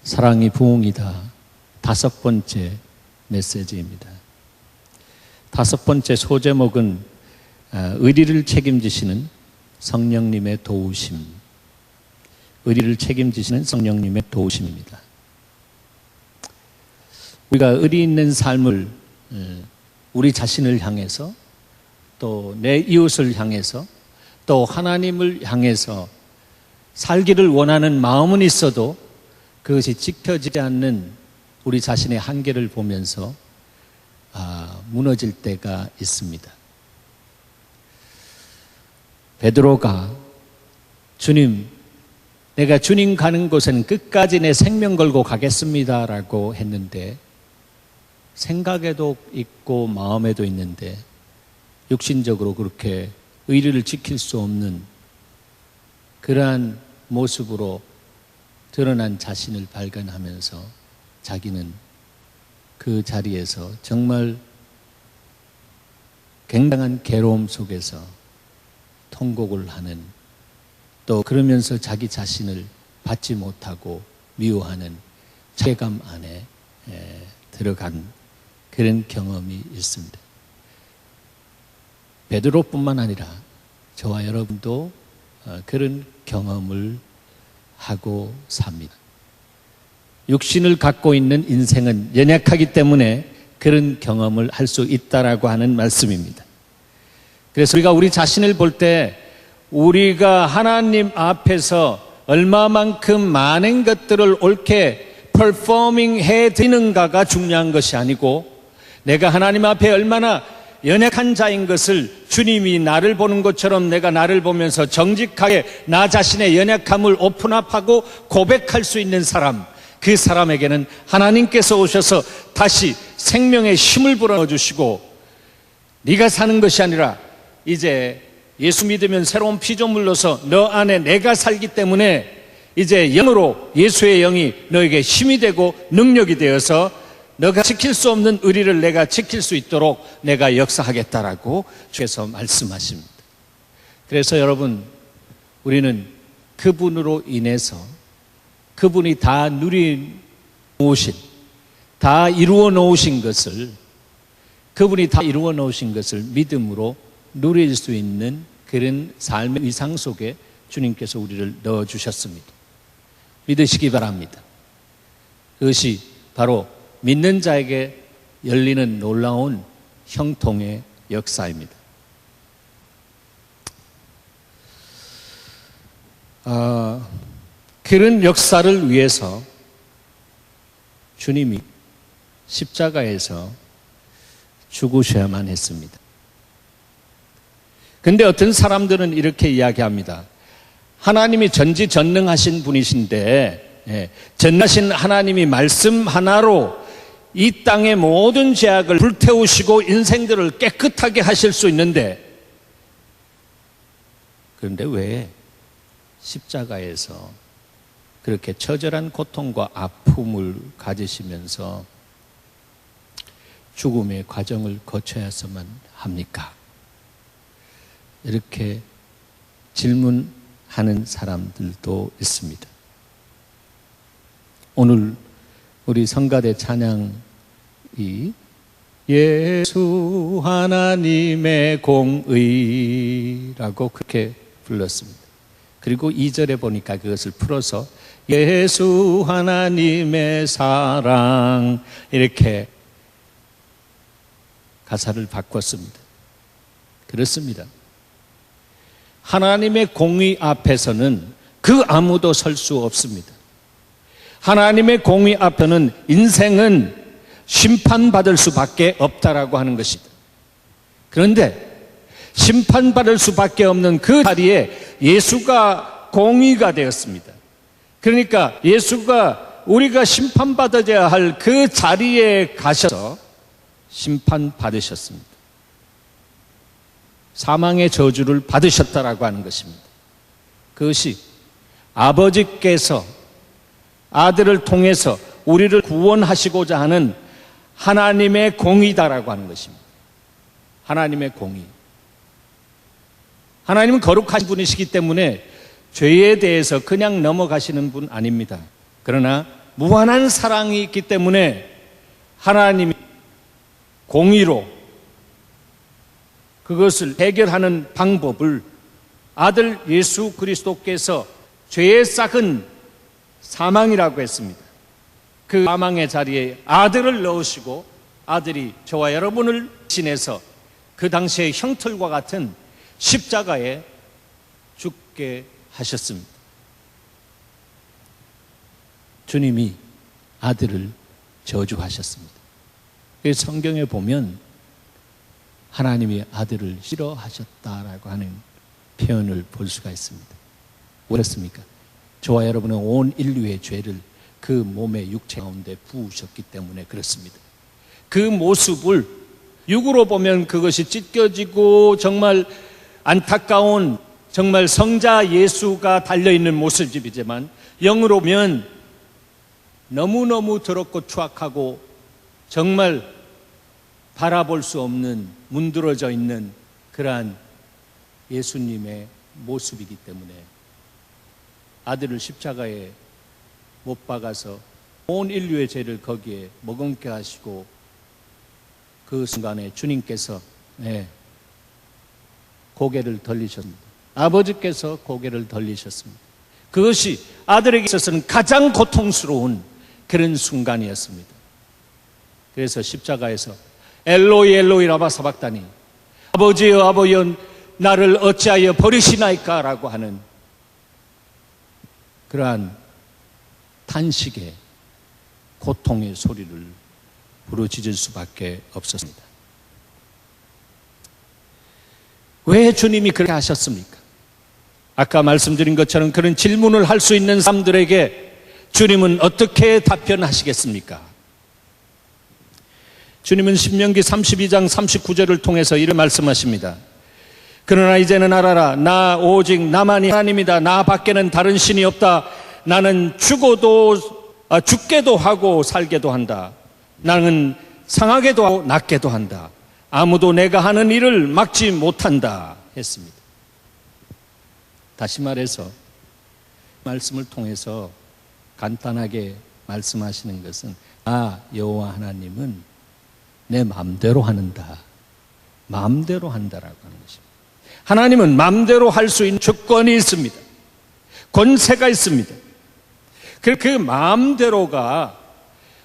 사랑이 부흥이다. 5번째 메시지입니다. 5번째 소제목은 의리를 책임지시는 성령님의 도우심. 의리를 책임지시는 성령님의 도우심입니다. 우리가 의리 있는 삶을 우리 자신을 향해서 또 내 이웃을 향해서 또 하나님을 향해서 살기를 원하는 마음은 있어도 그것이 지켜지지 않는 우리 자신의 한계를 보면서 무너질 때가 있습니다. 베드로가 주님, 내가 주님 가는 곳은 끝까지 내 생명 걸고 가겠습니다 라고 했는데, 생각에도 있고 마음에도 있는데 육신적으로 그렇게 의리를 지킬 수 없는 그러한 모습으로 드러난 자신을 발견하면서 자기는 그 자리에서 정말 굉장한 괴로움 속에서 통곡을 하는, 또 그러면서 자기 자신을 받지 못하고 미워하는 자괴감 안에 들어간 그런 경험이 있습니다. 베드로뿐만 아니라 저와 여러분도 그런 경험을 하고 삽니다. 육신을 갖고 있는 인생은 연약하기 때문에 그런 경험을 할 수 있다라고 하는 말씀입니다. 그래서 우리 자신을 볼 때 우리가 하나님 앞에서 얼마만큼 많은 것들을 옳게 퍼포밍 해드리는가가 중요한 것이 아니고, 내가 하나님 앞에 얼마나 연약한 자인 것을 주님이 나를 보는 것처럼 내가 나를 보면서 정직하게 나 자신의 연약함을 오픈업하고 고백할 수 있는 사람, 그 사람에게는 하나님께서 오셔서 다시 생명의 힘을 불어넣어주시고, 네가 사는 것이 아니라 이제 예수 믿으면 새로운 피조물로서 너 안에 내가 살기 때문에 이제 영으로 예수의 영이 너에게 힘이 되고 능력이 되어서 너가 지킬 수 없는 의리를 내가 지킬 수 있도록 내가 역사하겠다라고 주께서 말씀하십니다. 그래서 여러분, 우리는 그분으로 인해서 그분이 다 누려놓으신, 다 이루어 놓으신 것을, 그분이 다 이루어 놓으신 것을 믿음으로 누릴 수 있는 그런 삶의 위상 속에 주님께서 우리를 넣어주셨습니다. 믿으시기 바랍니다. 그것이 바로 믿는 자에게 열리는 놀라운 형통의 역사입니다. 그런 역사를 위해서 주님이 십자가에서 죽으셔야만 했습니다. 근데 어떤 사람들은 이렇게 이야기합니다. 하나님이 전지전능하신 분이신데, 전능하신 하나님이 말씀 하나로 이 땅의 모든 죄악을 불태우시고 인생들을 깨끗하게 하실 수 있는데, 그런데 왜 십자가에서 그렇게 처절한 고통과 아픔을 가지시면서 죽음의 과정을 거쳐야만 합니까? 이렇게 질문하는 사람들도 있습니다. 오늘 우리 성가대 찬양이 예수 하나님의 공의라고 그렇게 불렀습니다. 그리고 2절에 보니까 그것을 풀어서 예수 하나님의 사랑, 이렇게 가사를 바꿨습니다. 그렇습니다. 하나님의 공의 앞에서는 그 아무도 설 수 없습니다. 하나님의 공의 앞에는 인생은 심판받을 수밖에 없다라고 하는 것입니다. 그런데 심판받을 수밖에 없는 그 자리에 예수가 공의가 되었습니다. 그러니까 예수가 우리가 심판받아야 할 그 자리에 가셔서 심판받으셨습니다. 사망의 저주를 받으셨다라고 하는 것입니다. 그것이 아버지께서 아들을 통해서 우리를 구원하시고자 하는 하나님의 공의다라고 하는 것입니다. 하나님의 공의. 하나님은 거룩하신 분이시기 때문에 죄에 대해서 그냥 넘어가시는 분 아닙니다. 그러나 무한한 사랑이 있기 때문에 하나님이 공의로 그것을 해결하는 방법을 아들 예수 그리스도께서 죄의 싹은 사망이라고 했습니다. 그 사망의 자리에 아들을 넣으시고 아들이 저와 여러분을 대신해서 그 당시의 형틀과 같은 십자가에 죽게 하셨습니다. 주님이 아들을 저주하셨습니다. 성경에 보면 하나님이 아들을 싫어하셨다라고 하는 표현을 볼 수가 있습니다. 왜 그렇습니까? 저와 여러분은 온 인류의 죄를 그 몸의 육체 가운데 부으셨기 때문에 그렇습니다. 그 모습을 육으로 보면 그것이 찢겨지고 정말 안타까운 정말 성자 예수가 달려있는 모습이지만 영으로 보면 너무너무 더럽고 추악하고 정말 바라볼 수 없는 문드러져 있는 그러한 예수님의 모습이기 때문에 아들을 십자가에 못 박아서 온 인류의 죄를 거기에 머금게 하시고 그 순간에 주님께서 고개를 돌리셨습니다. 아버지께서 고개를 돌리셨습니다. 그것이 아들에게 있어서는 가장 고통스러운 그런 순간이었습니다. 그래서 십자가에서 엘로이 엘로이 라마 사박다니 아버지여 아버지여 나를 어찌하여 버리시나이까 라고 하는 그러한 탄식의 고통의 소리를 부르짖을 수밖에 없었습니다. 왜 주님이 그렇게 하셨습니까? 아까 말씀드린 것처럼 그런 질문을 할 수 있는 사람들에게 주님은 어떻게 답변하시겠습니까? 주님은 신명기 32장 39절을 통해서 이렇게 말씀하십니다. 그러나 이제는 알아라. 나 오직 나만이 하나님이다. 나 밖에는 다른 신이 없다. 나는 죽게도 하고 살게도 한다. 나는 상하게도 하고 낫게도 한다. 아무도 내가 하는 일을 막지 못한다 했습니다. 다시 말해서 말씀을 통해서 간단하게 말씀하시는 것은 여호와 하나님은 내 마음대로 한다. 마음대로 한다라고 하는 것입니다. 하나님은 마음대로 할 수 있는 주권이 있습니다. 권세가 있습니다. 그 마음대로가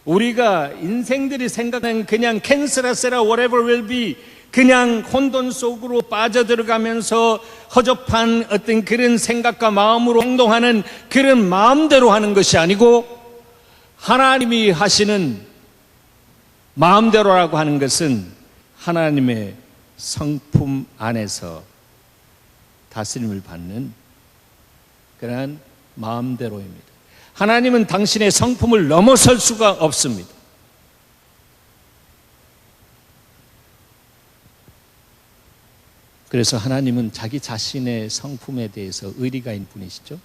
우리가 인생들이 생각하는 그냥 캔슬하세라 whatever will be 그냥 혼돈 속으로 빠져들어가면서 허접한 어떤 그런 생각과 마음으로 행동하는 그런 마음대로 하는 것이 아니고 하나님이 하시는 마음대로라고 하는 것은 하나님의 성품 안에서 다스림을 받는 그러한 마음대로입니다. 하나님은 당신의 성품을 넘어설 수가 없습니다. 그래서 하나님은 자기 자신의 성품에 대해서 의리가 있는 분이시죠.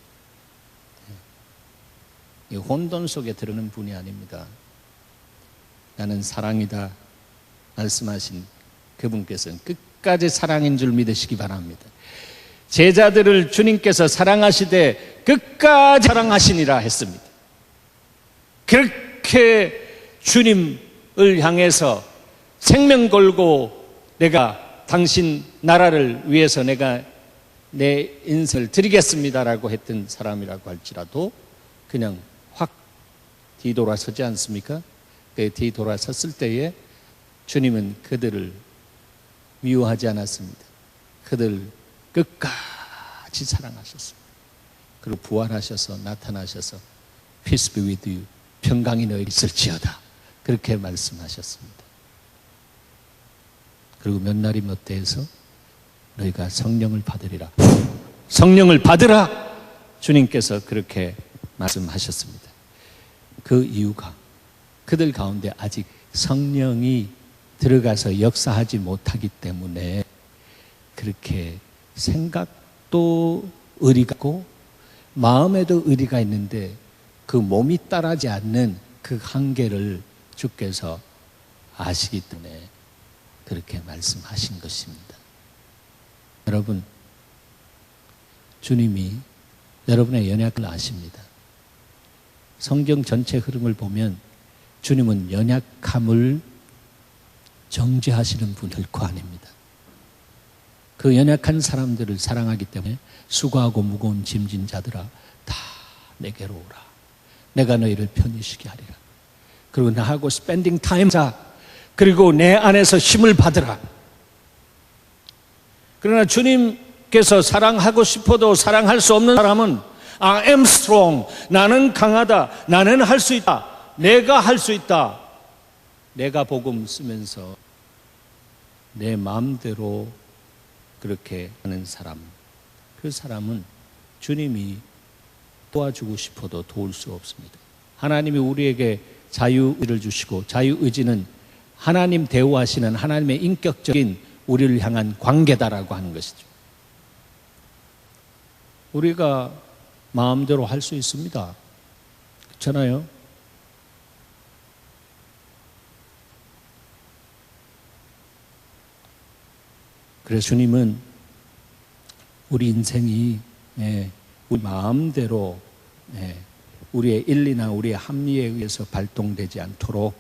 이 혼돈 속에 들어가는 분이 아닙니다. 나는 사랑이다 말씀하신 그분께서는 끝까지 사랑인 줄 믿으시기 바랍니다. 제자들을 주님께서 사랑하시되 끝까지 사랑하시니라 했습니다. 그렇게 주님을 향해서 생명 걸고 내가 당신 나라를 위해서 내가 내 인생을 드리겠습니다라고 했던 사람이라고 할지라도 그냥 확 뒤돌아서지 않습니까? 그 뒤돌아섰을 때에 주님은 그들을 미워하지 않았습니다. 그들 끝까지 사랑하셨습니다. 그리고 부활하셔서 나타나셔서 Peace be with you. 평강이 너에게 있을지어다. 그렇게 말씀하셨습니다. 그리고 몇 날이 몇 대에서 너희가 성령을 받으리라. 성령을 받으라. 주님께서 그렇게 말씀하셨습니다. 그 이유가 그들 가운데 아직 성령이 들어가서 역사하지 못하기 때문에 그렇게 생각도 의리가 있고 마음에도 의리가 있는데 그 몸이 따르지 않는 그 한계를 주께서 아시기 때문에 그렇게 말씀하신 것입니다. 여러분, 주님이 여러분의 연약을 아십니다. 성경 전체 흐름을 보면 주님은 연약함을 정죄하시는 분 결코 아닙니다. 그 연약한 사람들을 사랑하기 때문에 수고하고 무거운 짐진 자들아 다 내게로 오라. 내가 너희를 편히 쉬게 하리라. 그리고 나하고 스pen딩 타임 자. 그리고 내 안에서 힘을 받으라. 그러나 주님께서 사랑하고 싶어도 사랑할 수 없는 사람은 I am strong. 나는 강하다. 나는 할 수 있다. 내가 할 수 있다. 내가 복음 쓰면서 내 마음대로 그렇게 하는 사람, 그 사람은 주님이 도와주고 싶어도 도울 수 없습니다. 하나님이 우리에게 자유의를 주시고, 자유의지는 하나님 대우하시는 하나님의 인격적인 우리를 향한 관계다라고 하는 것이죠. 우리가 마음대로 할 수 있습니다. 그렇잖아요? 그래서 주님은 우리 인생이 우리 마음대로 우리의 인리나 우리의 합리에 의해서 발동되지 않도록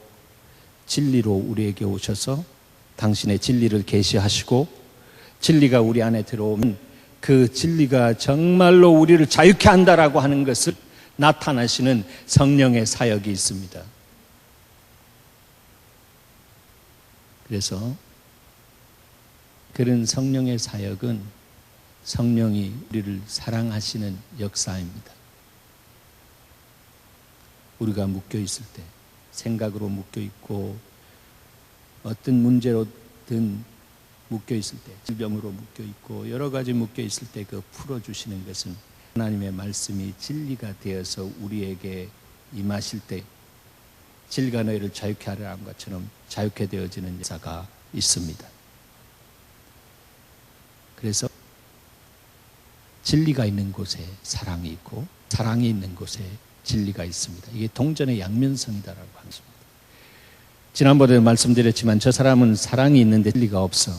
진리로 우리에게 오셔서 당신의 진리를 계시하시고, 진리가 우리 안에 들어오면 그 진리가 정말로 우리를 자유케 한다라고 하는 것을 나타나시는 성령의 사역이 있습니다. 그래서 그런 성령의 사역은 성령이 우리를 사랑하시는 역사입니다. 우리가 묶여 있을 때, 생각으로 묶여 있고 어떤 문제로든 묶여 있을 때, 질병으로 묶여 있고 여러 가지 묶여 있을 때 그 풀어주시는 것은 하나님의 말씀이 진리가 되어서 우리에게 임하실 때 진리가 너희를 자유케 하려 한 것처럼 자유케 되어지는 역사가 있습니다. 그래서 진리가 있는 곳에 사랑이 있고 사랑이 있는 곳에 진리가 있습니다. 이게 동전의 양면성이다라고 하는 것입니다. 지난번에도 말씀드렸지만 저 사람은 사랑이 있는데 진리가 없어.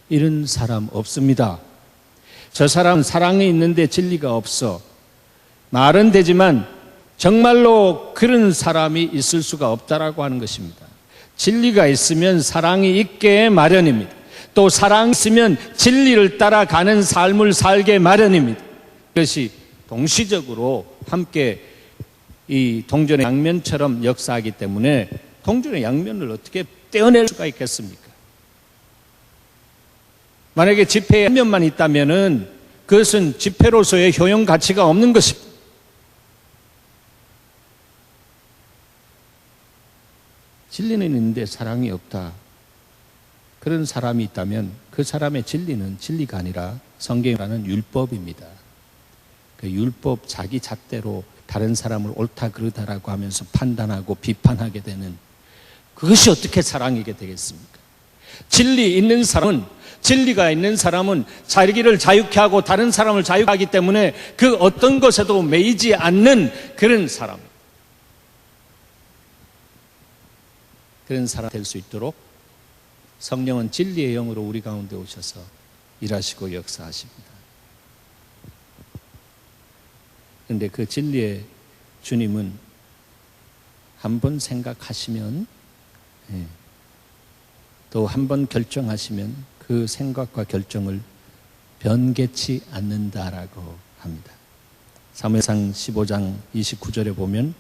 이런 사람 없습니다. 저 사람은 사랑이 있는데 진리가 없어. 말은 되지만 정말로 그런 사람이 있을 수가 없다라고 하는 것입니다. 진리가 있으면 사랑이 있게 마련입니다. 또 사랑이 있으면 진리를 따라가는 삶을 살게 마련입니다. 그것이 동시적으로 함께 이 동전의 양면처럼 역사하기 때문에 동전의 양면을 어떻게 떼어낼 수가 있겠습니까? 만약에 지폐의 한 면만 있다면은 그것은 지폐로서의 효용 가치가 없는 것입니다. 진리는 있는데 사랑이 없다. 그런 사람이 있다면 그 사람의 진리는 진리가 아니라 성경이라는 율법입니다. 그 율법 자기 잣대로 다른 사람을 옳다 그르다라고 하면서 판단하고 비판하게 되는 그것이 어떻게 사랑이게 되겠습니까? 진리 있는 사람은, 진리가 있는 사람은 자기를 자유케 하고 다른 사람을 자유케 하기 때문에 그 어떤 것에도 매이지 않는 그런 사람, 그런 사람 될 수 있도록 성령은 진리의 영으로 우리 가운데 오셔서 일하시고 역사하십니다. 그런데 그 진리의 주님은 한 번 생각하시면, 또 한 번 결정하시면 그 생각과 결정을 변개치 않는다라고 합니다. 사무엘상 15장 29절에 보면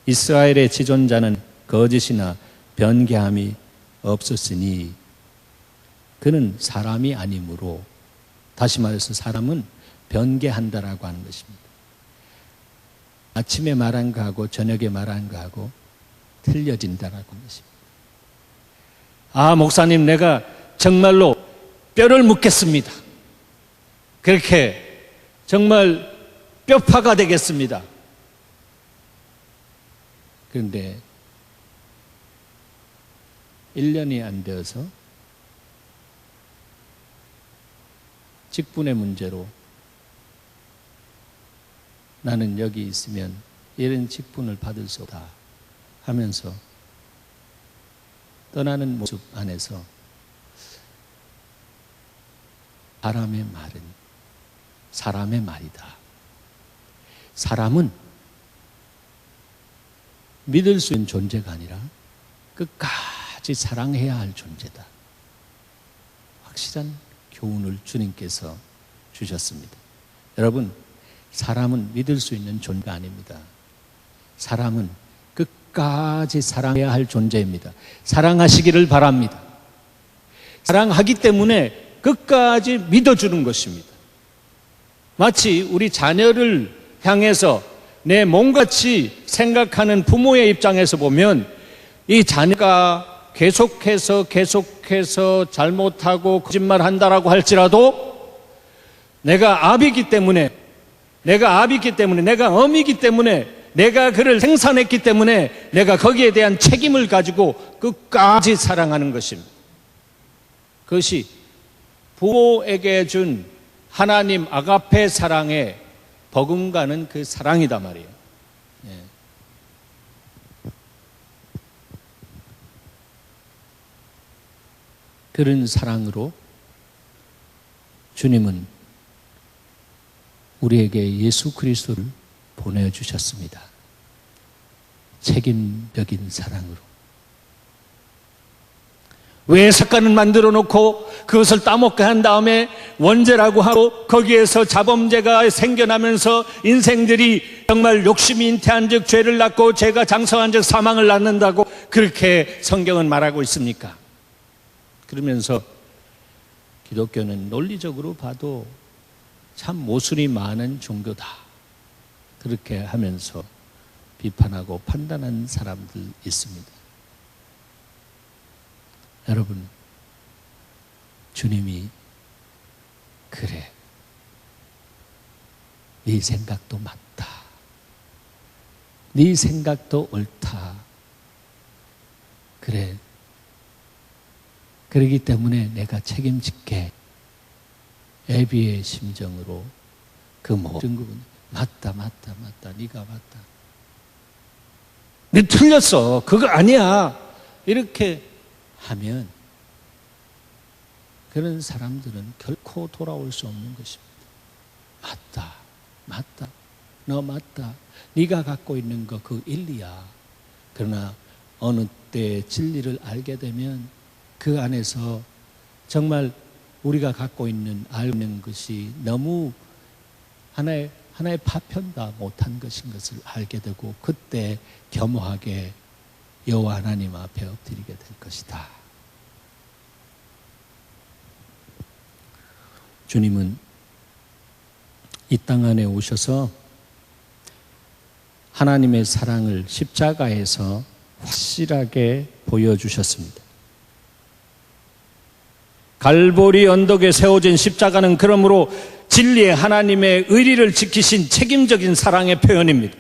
이스라엘의 지존자는 거짓이나 변개함이 없었으니 그는 사람이 아니므로, 다시 말해서 사람은 변개한다라고 하는 것입니다. 아침에 말한 거하고 저녁에 말한 거하고 틀려진다라고 하는 것입니다. 아, 목사님, 내가 정말로 뼈를 묻겠습니다. 그렇게 정말 뼈파가 되겠습니다. 그런데 1년이 안 되어서 직분의 문제로 나는 여기 있으면 이런 직분을 받을 수 없다 하면서 떠나는 모습 안에서 사람의 말은 사람의 말이다. 사람은 믿을 수 있는 존재가 아니라 끝까지 사랑해야 할 존재다. 확실한 교훈을 주님께서 주셨습니다. 여러분, 사람은 믿을 수 있는 존재가 아닙니다. 사람은 끝까지 사랑해야 할 존재입니다. 사랑하시기를 바랍니다. 사랑하기 때문에 끝까지 믿어주는 것입니다. 마치 우리 자녀를 향해서 내 몸같이 생각하는 부모의 입장에서 보면 이 자녀가 계속해서 잘못하고 거짓말한다라고 할지라도 내가 아비이기 때문에, 내가 어미이기 때문에, 내가 그를 생산했기 때문에 내가 거기에 대한 책임을 가지고 끝까지 사랑하는 것입니다. 그것이 부모에게 준 하나님 아가페 사랑에 버금가는 그 사랑이다 말이에요. 예. 그런 사랑으로 주님은 우리에게 예수 그리스도를 보내주셨습니다. 책임적인 사랑으로. 왜 사건을 만들어 놓고 그것을 따먹게 한 다음에 원죄라고 하고 거기에서 자범죄가 생겨나면서 인생들이 정말 욕심이 잉태한 즉 죄를 낳고 죄가 장성한 즉 사망을 낳는다고 그렇게 성경은 말하고 있습니까? 그러면서 기독교는 논리적으로 봐도 참 모순이 많은 종교다. 그렇게 하면서 비판하고 판단한 사람들 있습니다. 여러분, 주님이 그래, 네 생각도 맞다, 네 생각도 옳다, 그래, 그러기 때문에 내가 책임질게. 애비의 심정으로 그 모든 부분 맞다, 네가 맞다, 네 틀렸어, 그거 아니야, 이렇게 하면 그런 사람들은 결코 돌아올 수 없는 것입니다. 맞다, 너 맞다, 네가 갖고 있는 거 그 일리야. 그러나 어느 때 진리를 알게 되면 그 안에서 정말 우리가 갖고 있는 알는 것이 너무 하나의 파편다 못한 것인 것을 알게 되고 그때 겸허하게 여호와 하나님 앞에 엎드리게 될 것이다. 주님은 이 땅 안에 오셔서 하나님의 사랑을 십자가에서 확실하게 보여주셨습니다. 갈보리 언덕에 세워진 십자가는 그러므로 진리의 하나님의 의리를 지키신 책임적인 사랑의 표현입니다.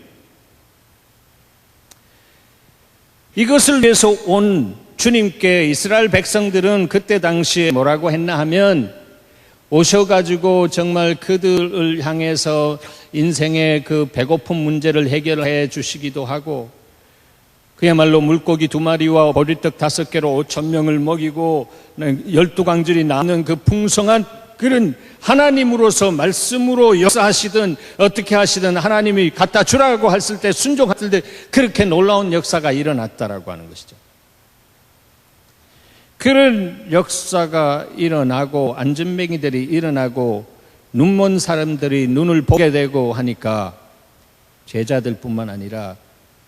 이것을 위해서 온 주님께 이스라엘 백성들은 그때 당시에 뭐라고 했나 하면 오셔가지고 정말 그들을 향해서 인생의 그 배고픔 문제를 해결해 주시기도 하고 그야말로 물고기 2마리와 보리떡 5개로 5,000명을 먹이고 12광줄이 나는 그 풍성한 그런 하나님으로서 말씀으로 역사하시든 어떻게 하시든 하나님이 갖다 주라고 했을 때 순종했을 때 그렇게 놀라운 역사가 일어났다라고 하는 것이죠. 그런 역사가 일어나고 안전뱅이들이 일어나고 눈먼 사람들이 눈을 보게 되고 하니까 제자들뿐만 아니라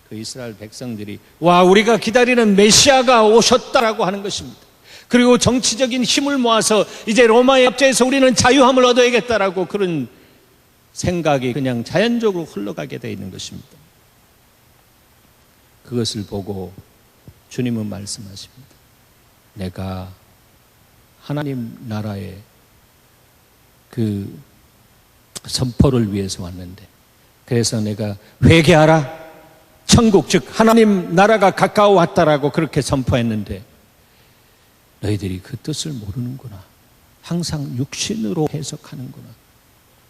그 이스라엘 백성들이 와, 우리가 기다리는 메시아가 오셨다라고 하는 것입니다. 그리고 정치적인 힘을 모아서 이제 로마의 압제에서 우리는 자유함을 얻어야겠다라고 그런 생각이 그냥 자연적으로 흘러가게 되어 있는 것입니다. 그것을 보고 주님은 말씀하십니다. 내가 하나님 나라의 그 선포를 위해서 왔는데 그래서 내가 회개하라, 천국 즉 하나님 나라가 가까워 왔다라고 그렇게 선포했는데 너희들이 그 뜻을 모르는구나. 항상 육신으로 해석하는구나.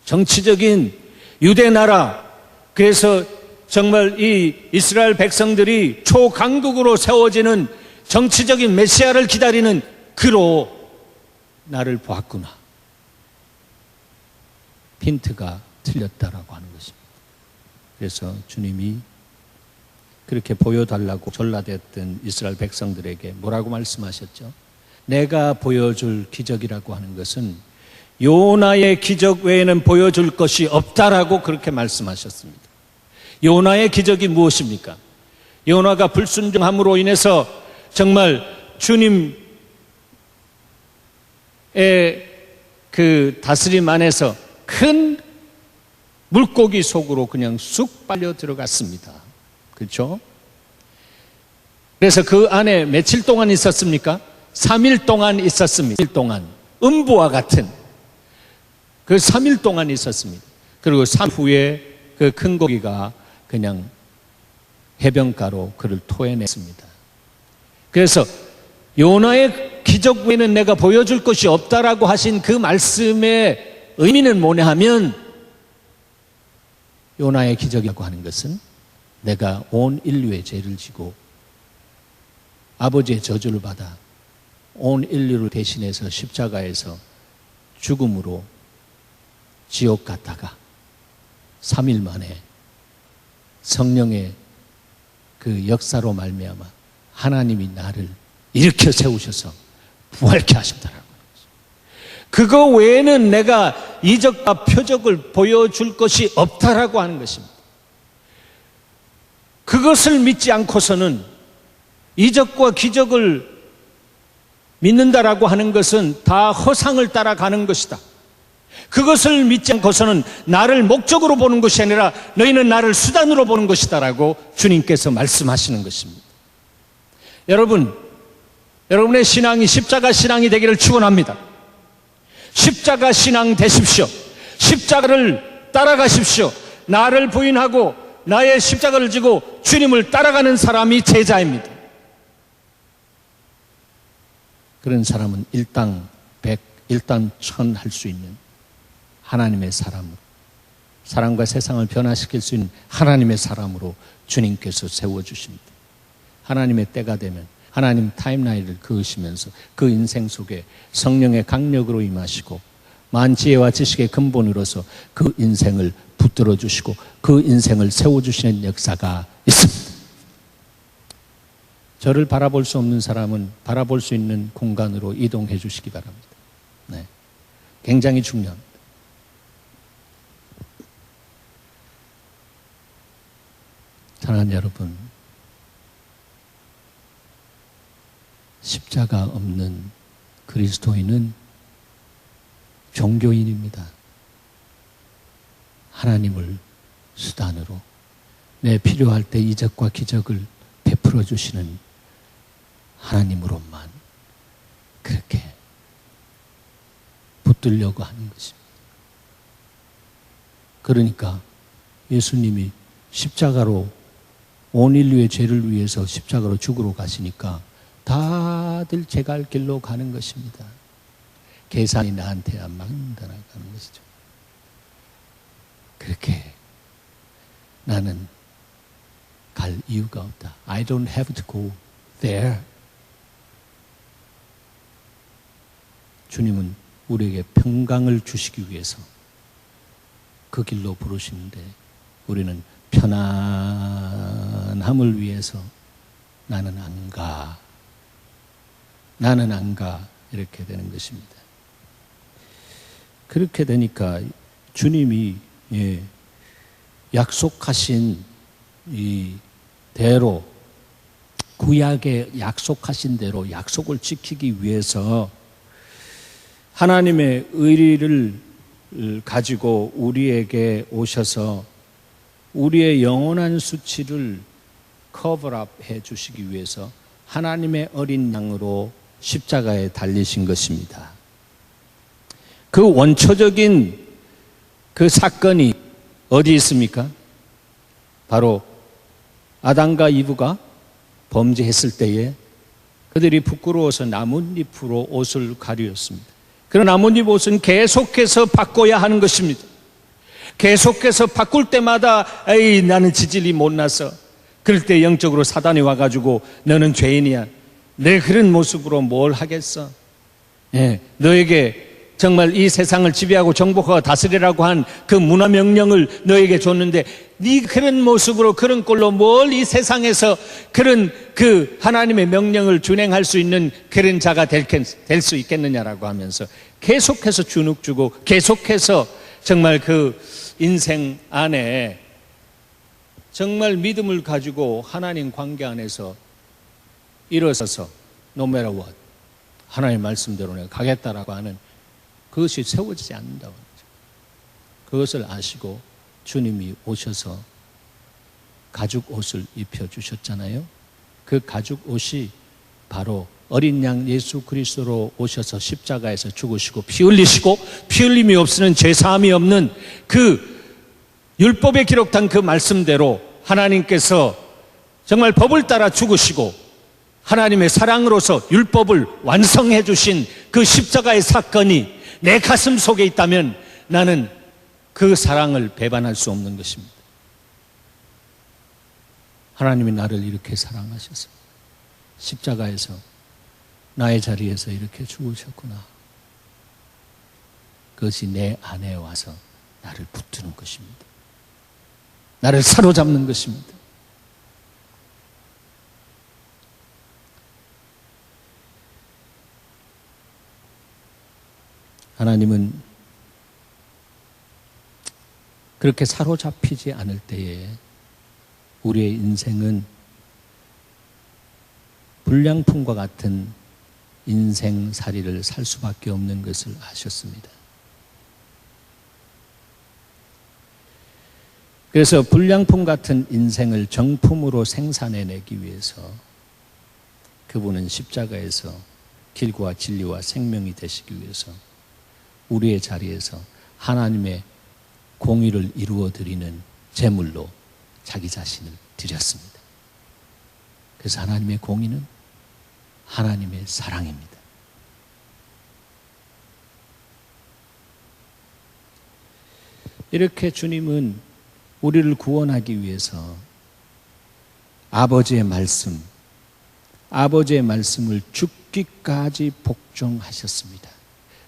정치적인 유대 나라, 그래서 정말 이 이스라엘 백성들이 초강국으로 세워지는 정치적인 메시아를 기다리는 그로 나를 보았구나. 핀트가 틀렸다라고 하는 것입니다. 그래서 주님이 그렇게 보여달라고 전라됐던 이스라엘 백성들에게 뭐라고 말씀하셨죠? 내가 보여줄 기적이라고 하는 것은 요나의 기적 외에는 보여줄 것이 없다라고 그렇게 말씀하셨습니다. 요나의 기적이 무엇입니까? 요나가 불순종함으로 인해서 정말 주님의 그 다스림 안에서 큰 물고기 속으로 그냥 쑥 빨려 들어갔습니다. 그렇죠? 그래서 그 안에 며칠 동안 있었습니까? 3일 동안 있었습니다. 3일 동안 음부와 같은 그 3일 동안 있었습니다. 그리고 3일 후에 그 큰 고기가 그냥 해변가로 그를 토해냈습니다. 그래서 요나의 기적 외에는 내가 보여줄 것이 없다라고 하신 그 말씀의 의미는 뭐냐 하면, 요나의 기적이라고 하는 것은 내가 온 인류의 죄를 지고 아버지의 저주를 받아 온 인류를 대신해서 십자가에서 죽음으로 지옥 갔다가 3일 만에 성령의 그 역사로 말미암아 하나님이 나를 일으켜 세우셔서 부활케 하셨다라고 하는 것입니다. 그거 외에는 내가 이적과 표적을 보여줄 것이 없다라고 하는 것입니다. 그것을 믿지 않고서는 이적과 기적을 믿는다라고 하는 것은 다 허상을 따라가는 것이다. 그것을 믿지 않고서는 나를 목적으로 보는 것이 아니라 너희는 나를 수단으로 보는 것이다라고 주님께서 말씀하시는 것입니다. 여러분의 신앙이 십자가 신앙이 되기를 축원합니다. 십자가 신앙 되십시오. 십자가를 따라가십시오. 나를 부인하고 나의 십자가를 지고 주님을 따라가는 사람이 제자입니다. 그런 사람은 일당 백, 일당 천 할 수 있는 하나님의 사람으로, 사람과 세상을 변화시킬 수 있는 하나님의 사람으로 주님께서 세워주십니다. 하나님의 때가 되면 하나님 타임라인을 그으시면서 그 인생 속에 성령의 강력으로 임하시고 만지혜와 지식의 근본으로서 그 인생을 붙들어 주시고 그 인생을 세워주시는 역사가 있습니다. 저를 바라볼 수 없는 사람은 바라볼 수 있는 공간으로 이동해 주시기 바랍니다. 네. 굉장히 중요합니다. 사랑하는 여러분, 십자가 없는 그리스도인은 종교인입니다. 하나님을 수단으로 내 필요할 때 이적과 기적을 베풀어 주시는 하나님으로만 그렇게 붙들려고 하는 것입니다. 그러니까 예수님이 십자가로 온 인류의 죄를 위해서 십자가로 죽으러 가시니까 다들 제 갈 길로 가는 것입니다. 계산이 나한테 안 맞는다라고 하는 것이죠. 그렇게 나는 갈 이유가 없다. I don't have to go there. 주님은 우리에게 평강을 주시기 위해서 그 길로 부르시는데 우리는 편안함을 위해서 나는 안 가. 나는 안 가. 이렇게 되는 것입니다. 그렇게 되니까 주님이 약속하신 이 대로, 구약에 약속하신 대로 약속을 지키기 위해서 하나님의 의리를 가지고 우리에게 오셔서 우리의 영원한 수치를 커버업 해 주시기 위해서 하나님의 어린 양으로 십자가에 달리신 것입니다. 그 원초적인 그 사건이 어디 있습니까? 바로 아담과 이브가 범죄했을 때에 그들이 부끄러워서 나뭇잎으로 옷을 가리었습니다. 그런 나뭇잎 옷은 계속해서 바꿔야 하는 것입니다. 계속해서 바꿀 때마다 에이 나는 지질이 못나서, 그럴 때 영적으로 사단이 와가지고 너는 죄인이야, 내 그런 모습으로 뭘 하겠어, 너에게 정말 이 세상을 지배하고 정복하고 다스리라고 한 그 문화 명령을 너에게 줬는데 네 그런 모습으로 그런 꼴로 뭘 이 세상에서 그런 그 하나님의 명령을 준행할 수 있는 그런 자가 될 수 있겠느냐라고 하면서 계속해서 주눅 주고 계속해서 정말 그 인생 안에 정말 믿음을 가지고 하나님 관계 안에서 일어서서 no matter what 하나님의 말씀대로 내가 가겠다라고 하는 그것이 세워지지 않는다고 하죠. 그것을 아시고 주님이 오셔서 가죽 옷을 입혀주셨잖아요. 그 가죽 옷이 바로 어린 양 예수 그리스도로 오셔서 십자가에서 죽으시고 피 흘리시고 피 흘림이 없으면 죄사함이 없는 그 율법에 기록된 그 말씀대로 하나님께서 정말 법을 따라 죽으시고 하나님의 사랑으로서 율법을 완성해 주신 그 십자가의 사건이 내 가슴 속에 있다면 나는 그 사랑을 배반할 수 없는 것입니다. 하나님이 나를 이렇게 사랑하셨습니다. 십자가에서 나의 자리에서 이렇게 죽으셨구나. 그것이 내 안에 와서 나를 붙드는 것입니다. 나를 사로잡는 것입니다. 하나님은 그렇게 사로잡히지 않을 때에 우리의 인생은 불량품과 같은 인생살이를 살 수밖에 없는 것을 아셨습니다. 그래서 불량품 같은 인생을 정품으로 생산해내기 위해서 그분은 십자가에서 길과 진리와 생명이 되시기 위해서 우리의 자리에서 하나님의 공의를 이루어드리는 제물로 자기 자신을 드렸습니다. 그래서 하나님의 공의는 하나님의 사랑입니다. 이렇게 주님은 우리를 구원하기 위해서 아버지의 말씀을 죽기까지 복종하셨습니다.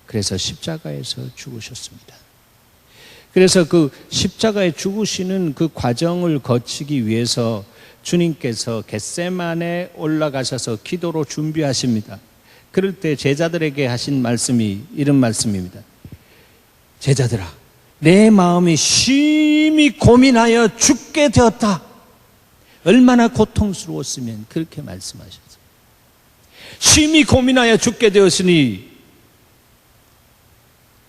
그래서 십자가에서 죽으셨습니다. 그래서 그 십자가에 죽으시는 그 과정을 거치기 위해서 주님께서 겟세마네에 올라가셔서 기도로 준비하십니다. 그럴 때 제자들에게 하신 말씀이 이런 말씀입니다. 제자들아, 내 마음이 심히 고민하여 죽게 되었다. 얼마나 고통스러웠으면 그렇게 말씀하셨어요. 심히 고민하여 죽게 되었으니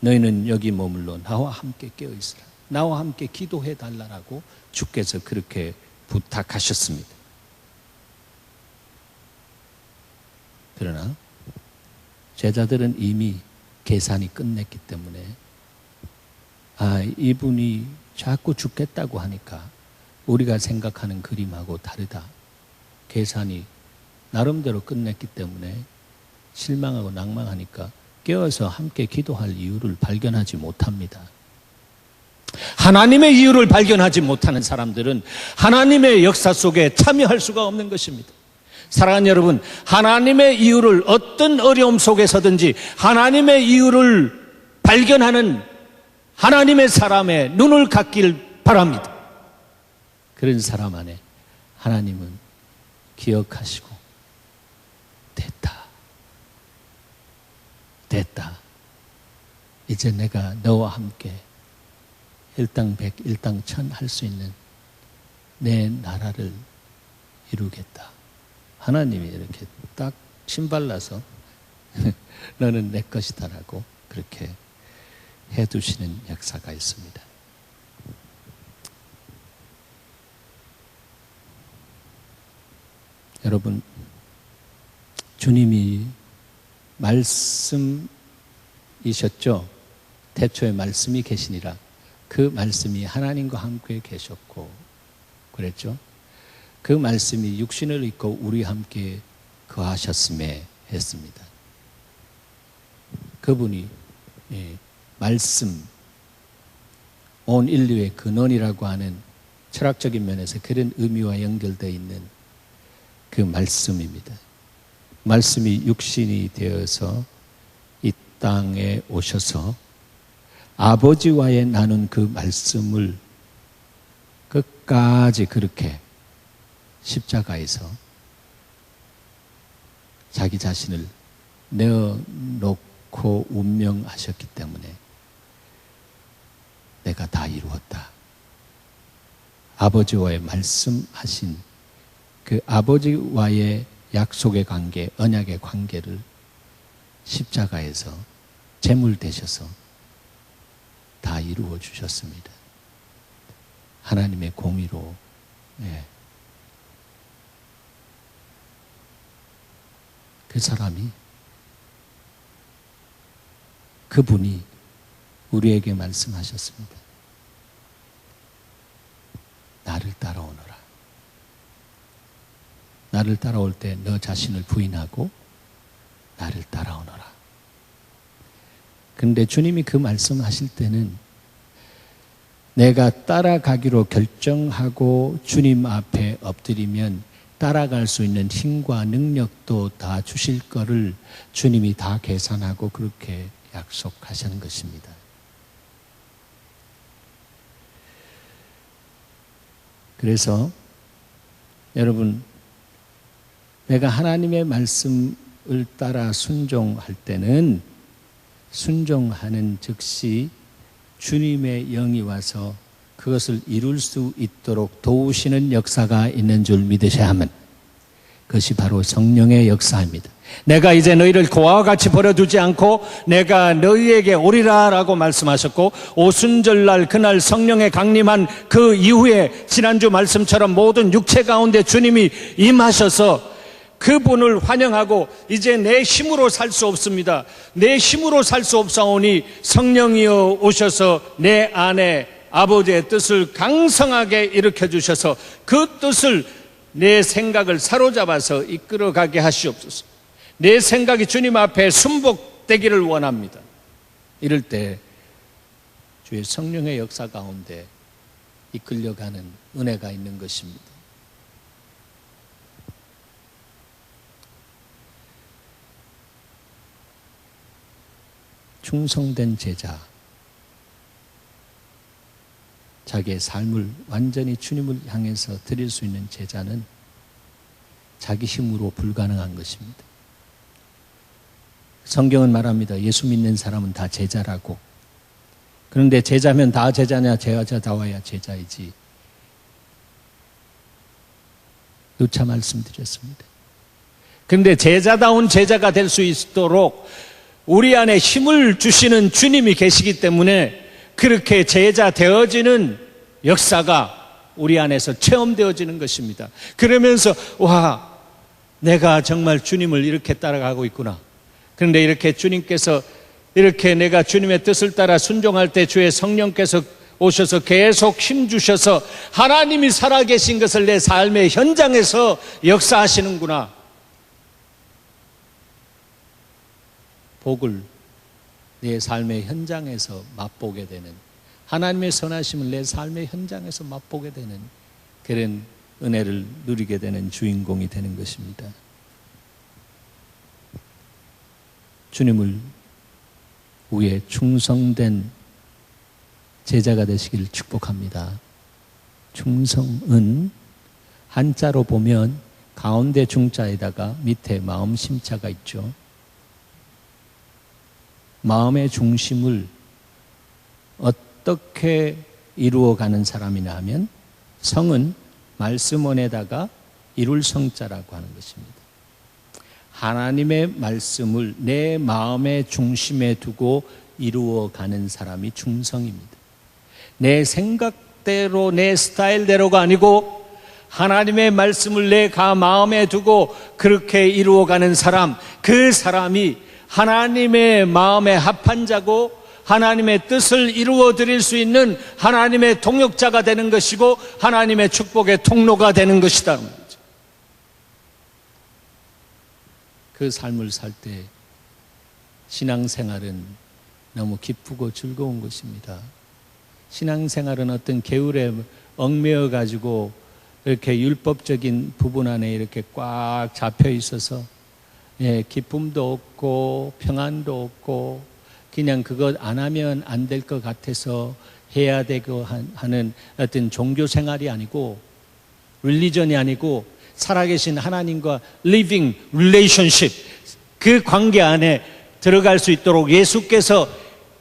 너희는 여기 머물러 나와 함께 깨어있으라. 나와 함께 기도해 달라고 주께서 그렇게 부탁하셨습니다. 그러나 제자들은 이미 계산이 끝냈기 때문에 이분이 자꾸 죽겠다고 하니까 우리가 생각하는 그림하고 다르다. 계산이 나름대로 끝냈기 때문에 실망하고 낭망하니까 깨어서 함께 기도할 이유를 발견하지 못합니다. 하나님의 이유를 발견하지 못하는 사람들은 하나님의 역사 속에 참여할 수가 없는 것입니다. 사랑하는 여러분, 하나님의 이유를 어떤 어려움 속에서든지 하나님의 이유를 발견하는 하나님의 사람의 눈을 갖길 바랍니다. 그런 사람 안에 하나님은 기억하시고 됐다. 이제 내가 너와 함께 일당백, 일당천 할 수 있는 내 나라를 이루겠다. 하나님이 이렇게 딱 신발라서 너는 내 것이다라고 그렇게 해두시는 역사가 있습니다. 여러분, 주님이 말씀이셨죠. 태초에 말씀이 계시니라. 그 말씀이 하나님과 함께 계셨고 그랬죠. 그 말씀이 육신을 입고 우리와 함께 거하셨음에 했습니다. 그분이 말씀, 온 인류의 근원이라고 하는 철학적인 면에서 그런 의미와 연결되어 있는 그 말씀입니다. 말씀이 육신이 되어서 이 땅에 오셔서 아버지와의 나눈 그 말씀을 끝까지 그렇게 십자가에서 자기 자신을 내어놓고 운명하셨기 때문에 내가 다 이루었다. 아버지와의 말씀하신 그 아버지와의 약속의 관계, 언약의 관계를 십자가에서 제물 되셔서 다 이루어 주셨습니다. 하나님의 공의로. 그 사람이, 그분이 우리에게 말씀하셨습니다. 나를 따라오너라. 나를 따라올 때 너 자신을 부인하고 나를 따라오너라. 그런데 주님이 그 말씀하실 때는 내가 따라가기로 결정하고 주님 앞에 엎드리면 따라갈 수 있는 힘과 능력도 다 주실 거를 주님이 다 계산하고 그렇게 약속하시는 것입니다. 그래서 여러분, 내가 하나님의 말씀을 따라 순종할 때는 순종하는 즉시 주님의 영이 와서 그것을 이룰 수 있도록 도우시는 역사가 있는 줄 믿으셔야 하면 그것이 바로 성령의 역사입니다. 내가 이제 너희를 고아와 같이 버려두지 않고 내가 너희에게 오리라 라고 말씀하셨고, 오순절날 그날 성령의 강림한 그 이후에 지난주 말씀처럼 모든 육체 가운데 주님이 임하셔서 그분을 환영하고 이제 내 힘으로 살 수 없습니다. 내 힘으로 살 수 없사오니 성령이여 오셔서 내 안에 아버지의 뜻을 강성하게 일으켜 주셔서 그 뜻을 내 생각을 사로잡아서 이끌어가게 하시옵소서. 내 생각이 주님 앞에 순복되기를 원합니다. 이럴 때 주의 성령의 역사 가운데 이끌려가는 은혜가 있는 것입니다. 충성된 제자, 자기의 삶을 완전히 주님을 향해서 드릴 수 있는 제자는 자기 힘으로 불가능한 것입니다. 성경은 말합니다. 예수 믿는 사람은 다 제자라고. 그런데 제자면 다 제자냐? 제자다워야 제자이지. 누차 말씀드렸습니다. 그런데 제자다운 제자가 될 수 있도록 우리 안에 힘을 주시는 주님이 계시기 때문에 그렇게 제자 되어지는 역사가 우리 안에서 체험되어지는 것입니다. 그러면서 와, 내가 정말 주님을 이렇게 따라가고 있구나. 그런데 이렇게 주님께서 이렇게 내가 주님의 뜻을 따라 순종할 때 주의 성령께서 오셔서 계속 힘주셔서 하나님이 살아계신 것을 내 삶의 현장에서 역사하시는구나. 복을 내 삶의 현장에서 맛보게 되는, 하나님의 선하심을 내 삶의 현장에서 맛보게 되는 그런 은혜를 누리게 되는 주인공이 되는 것입니다. 주님을 위해 충성된 제자가 되시길 축복합니다. 충성은 한자로 보면 가운데 중자에다가 밑에 마음 심자가 있죠. 마음의 중심을 어떻게 이루어가는 사람이냐 하면 성은 말씀원에다가 이룰 성자라고 하는 것입니다. 하나님의 말씀을 내 마음의 중심에 두고 이루어가는 사람이 충성입니다. 내 생각대로 내 스타일대로가 아니고 하나님의 말씀을 내 마음에 두고 그렇게 이루어가는 사람, 그 사람이 하나님의 마음에 합한 자고 하나님의 뜻을 이루어 드릴 수 있는 하나님의 동역자가 되는 것이고 하나님의 축복의 통로가 되는 것이다. 그 삶을 살 때 신앙생활은 너무 기쁘고 즐거운 것입니다. 신앙생활은 어떤 계율에 얽매여 가지고 이렇게 율법적인 부분 안에 이렇게 꽉 잡혀 있어서 기쁨도 없고 평안도 없고 그냥 그것 안 하면 안 될 것 같아서 해야 되고 하는 어떤 종교 생활이 아니고 릴리전이 아니고 살아계신 하나님과 living relationship, 그 관계 안에 들어갈 수 있도록 예수께서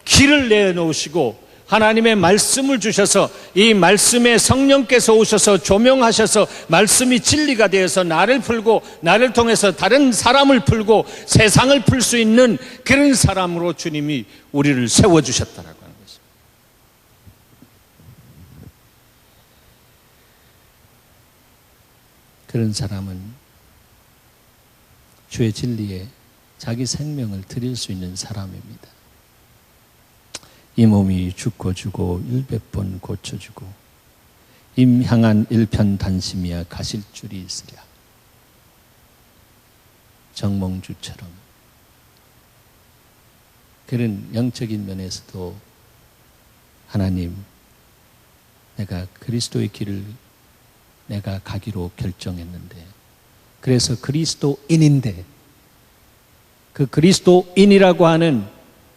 길을 내놓으시고 하나님의 말씀을 주셔서 이 말씀에 성령께서 오셔서 조명하셔서 말씀이 진리가 되어서 나를 풀고 나를 통해서 다른 사람을 풀고 세상을 풀 수 있는 그런 사람으로 주님이 우리를 세워주셨다라고 하는 것입니다. 그런 사람은 주의 진리에 자기 생명을 드릴 수 있는 사람입니다. 이 몸이 죽고 주고 100번 고쳐주고 임 향한 일편단심이야 가실 줄이 있으랴. 정몽주처럼 그런 영적인 면에서도 하나님, 내가 그리스도의 길을 내가 가기로 결정했는데, 그래서 그리스도인인데 그 그리스도인이라고 하는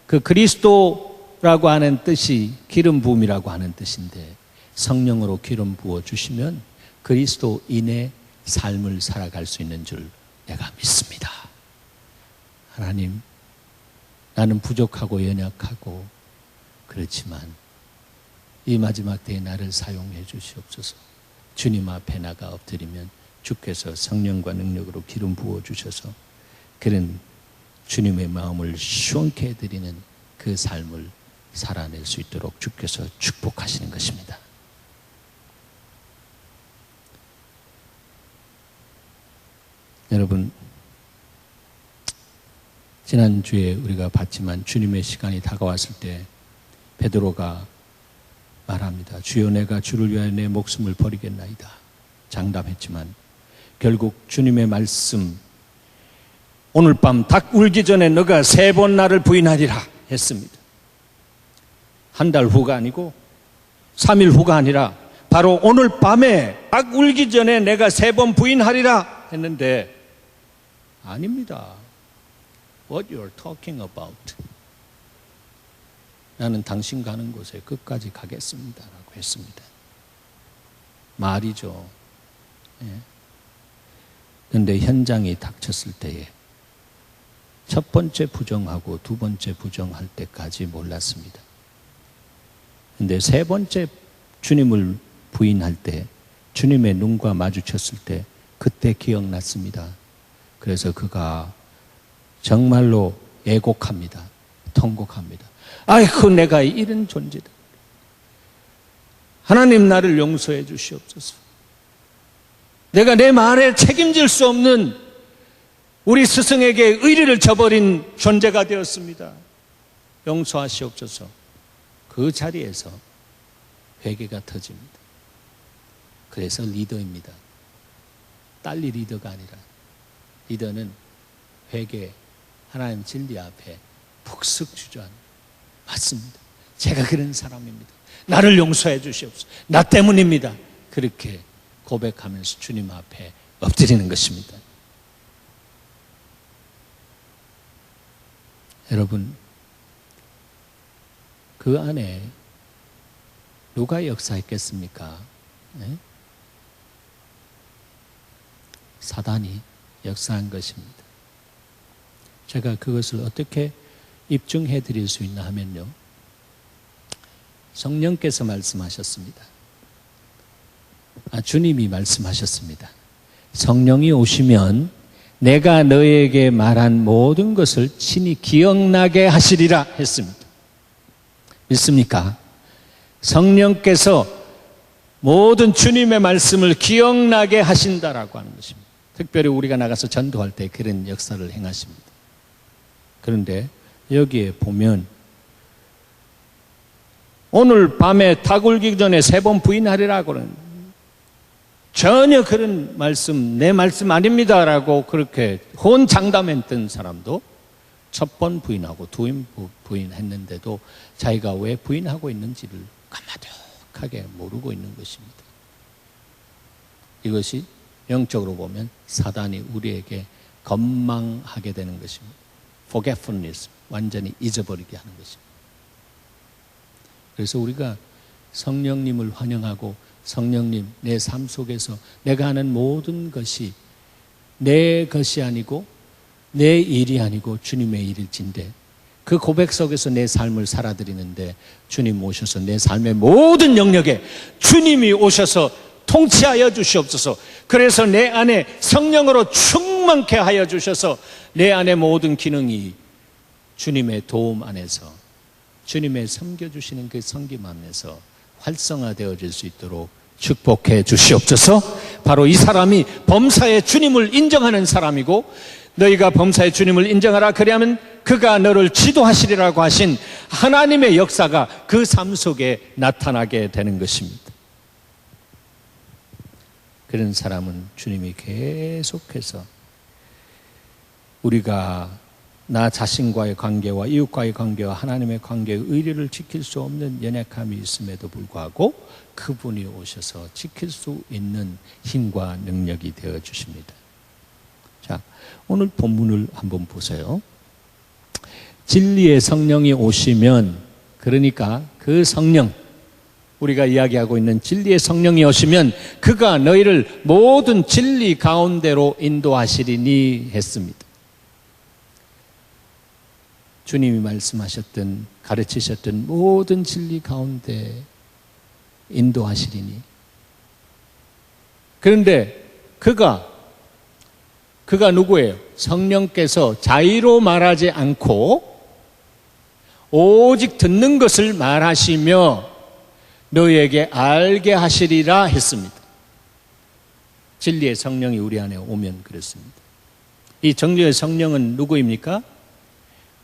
그 그리스도라고 하는 뜻이 기름 부음이라고 하는 뜻인데, 성령으로 기름 부어 주시면 그리스도인의 삶을 살아갈 수 있는 줄 내가 믿습니다. 하나님, 나는 부족하고 연약하고 그렇지만 이 마지막 때에 나를 사용해 주시옵소서. 주님 앞에 나가 엎드리면 주께서 성령과 능력으로 기름 부어 주셔서 그런 주님의 마음을 시원케 해드리는 그 삶을 살아낼 수 있도록 주께서 축복하시는 것입니다. 여러분, 지난주에 우리가 봤지만 주님의 시간이 다가왔을 때 베드로가 말합니다. 주여, 내가 주를 위하여 내 목숨을 버리겠나이다. 장담했지만 결국 주님의 말씀, 오늘 밤 닭 울기 전에 너가 3번 나를 부인하리라 했습니다. 한 달 후가 아니고 3일 후가 아니라 바로 오늘 밤에 닭 울기 전에 내가 3번 부인하리라 했는데, 아닙니다. What you're talking about? 나는 당신 가는 곳에 끝까지 가겠습니다 라고 했습니다. 말이죠. 그런데 현장이 닥쳤을 때에 첫 번째 부정하고 두 번째 부정할 때까지 몰랐습니다. 그런데 3번째 주님을 부인할 때, 주님의 눈과 마주쳤을 때 그때 기억났습니다. 그래서 그가 정말로 애곡합니다. 통곡합니다. 아이고, 내가 이런 존재다. 하나님, 나를 용서해 주시옵소서. 내가 내 말에 책임질 수 없는 우리 스승에게 의리를 저버린 존재가 되었습니다. 용서하시옵소서. 그 자리에서 회개가 터집니다. 그래서 리더입니다. 딸리 리더가 아니라 리더는 회개, 하나님 진리 앞에 푹sức 주저앉는, 맞습니다. 제가 그런 사람입니다. 나를 용서해 주시옵소서. 나 때문입니다. 그렇게 고백하면서 주님 앞에 엎드리는 것입니다. 여러분, 그 안에 누가 역사했겠습니까? 네? 사단이 역사한 것입니다. 제가 그것을 어떻게 입증해 드릴 수 있나 하면요, 성령께서 말씀하셨습니다. 주님이 말씀하셨습니다. 성령이 오시면 내가 너에게 말한 모든 것을 친히 기억나게 하시리라 했습니다. 믿습니까? 성령께서 모든 주님의 말씀을 기억나게 하신다라고 하는 것입니다. 특별히 우리가 나가서 전도할 때 그런 역사를 행하십니다. 그런데 여기에 보면 오늘 밤에 닭 울기 전에 3번 부인하리라고는 전혀 그런 말씀, 내 말씀 아닙니다라고 그렇게 혼장담했던 사람도 첫 번 부인하고 두 번 부인했는데도 자기가 왜 부인하고 있는지를 까마득하게 모르고 있는 것입니다. 이것이 영적으로 보면 사단이 우리에게 건망하게 되는 것입니다. forgetfulness, 완전히 잊어버리게 하는 것입니다. 그래서 우리가 성령님을 환영하고 성령님, 내 삶 속에서 내가 하는 모든 것이 내 것이 아니고 내 일이 아니고 주님의 일일진데 그 고백 속에서 내 삶을 살아드리는데 주님 오셔서 내 삶의 모든 영역에 주님이 오셔서 통치하여 주시옵소서. 그래서 내 안에 성령으로 충만케 하여 주셔서 내 안의 모든 기능이 주님의 도움 안에서 주님의 섬겨주시는 그 섬김 안에서 활성화되어질 수 있도록 축복해 주시옵소서. 바로 이 사람이 범사의 주님을 인정하는 사람이고 너희가 범사의 주님을 인정하라 그리하면 그가 너를 지도하시리라고 하신 하나님의 역사가 그 삶 속에 나타나게 되는 것입니다. 그런 사람은 주님이 계속해서 우리가 나 자신과의 관계와 이웃과의 관계와 하나님의 관계의 의리를 지킬 수 없는 연약함이 있음에도 불구하고 그분이 오셔서 지킬 수 있는 힘과 능력이 되어 주십니다. 자, 오늘 본문을 한번 보세요. 진리의 성령이 오시면, 그러니까 그 성령, 우리가 이야기하고 있는 진리의 성령이 오시면 그가 너희를 모든 진리 가운데로 인도하시리니 했습니다. 주님이 말씀하셨던, 가르치셨던 모든 진리 가운데 인도하시리니. 그런데 그가 누구예요? 성령께서 자의로 말하지 않고 오직 듣는 것을 말하시며 너희에게 알게 하시리라 했습니다. 진리의 성령이 우리 안에 오면 그렇습니다. 이 진리의 성령은 누구입니까?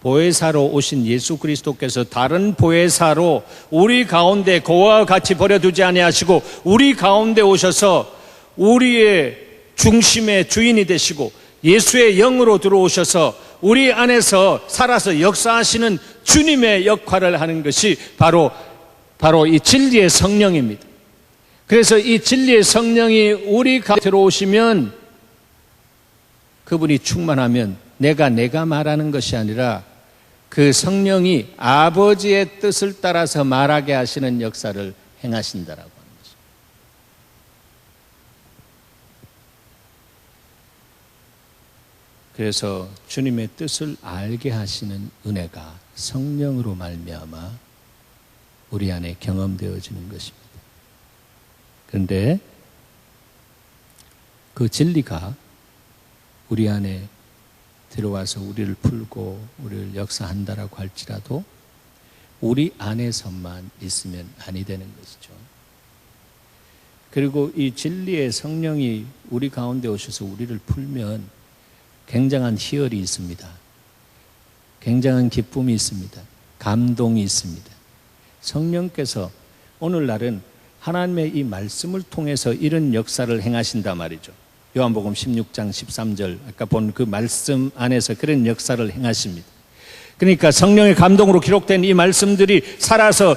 보혜사로 오신 예수 그리스도께서 다른 보혜사로 우리 가운데 그와 같이 버려두지 아니하시고 우리 가운데 오셔서 우리의 중심의 주인이 되시고 예수의 영으로 들어오셔서 우리 안에서 살아서 역사하시는 주님의 역할을 하는 것이 바로 이 진리의 성령입니다. 그래서 이 진리의 성령이 우리 가운데 들어오시면 그분이 충만하면 내가 말하는 것이 아니라 그 성령이 아버지의 뜻을 따라서 말하게 하시는 역사를 행하신다라고 하는 것입니다. 그래서 주님의 뜻을 알게 하시는 은혜가 성령으로 말미암아 우리 안에 경험되어지는 것입니다. 그런데 그 진리가 우리 안에 들어와서 우리를 풀고 우리를 역사한다라고 할지라도 우리 안에서만 있으면 아니 되는 것이죠. 그리고 이 진리의 성령이 우리 가운데 오셔서 우리를 풀면 굉장한 희열이 있습니다. 굉장한 기쁨이 있습니다. 감동이 있습니다. 성령께서 오늘날은 하나님의 이 말씀을 통해서 이런 역사를 행하신단 말이죠. 요한복음 16장 13절 아까 본 그 말씀 안에서 그런 역사를 행하십니다. 그러니까 성령의 감동으로 기록된 이 말씀들이 살아서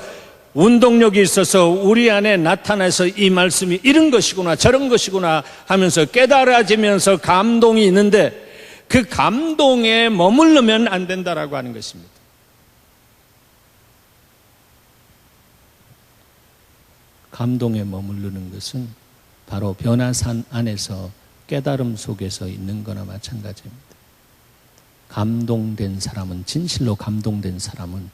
운동력이 있어서 우리 안에 나타나서 이 말씀이 이런 것이구나 저런 것이구나 하면서 깨달아지면서 감동이 있는데 그 감동에 머무르면 안 된다라고 하는 것입니다. 감동에 머무르는 것은 바로 변화산 안에서 깨달음 속에서 있는 거나 마찬가지입니다. 감동된 사람은, 진실로 감동된 사람은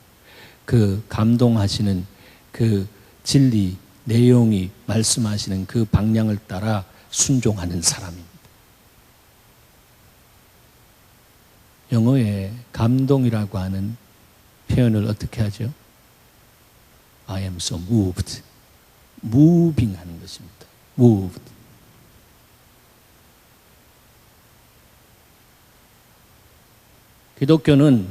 그 감동하시는 그 진리, 내용이 말씀하시는 그 방향을 따라 순종하는 사람입니다. 영어에 감동이라고 하는 표현을 어떻게 하죠? I am so moved. moving 하는 것입니다. moved. 기독교는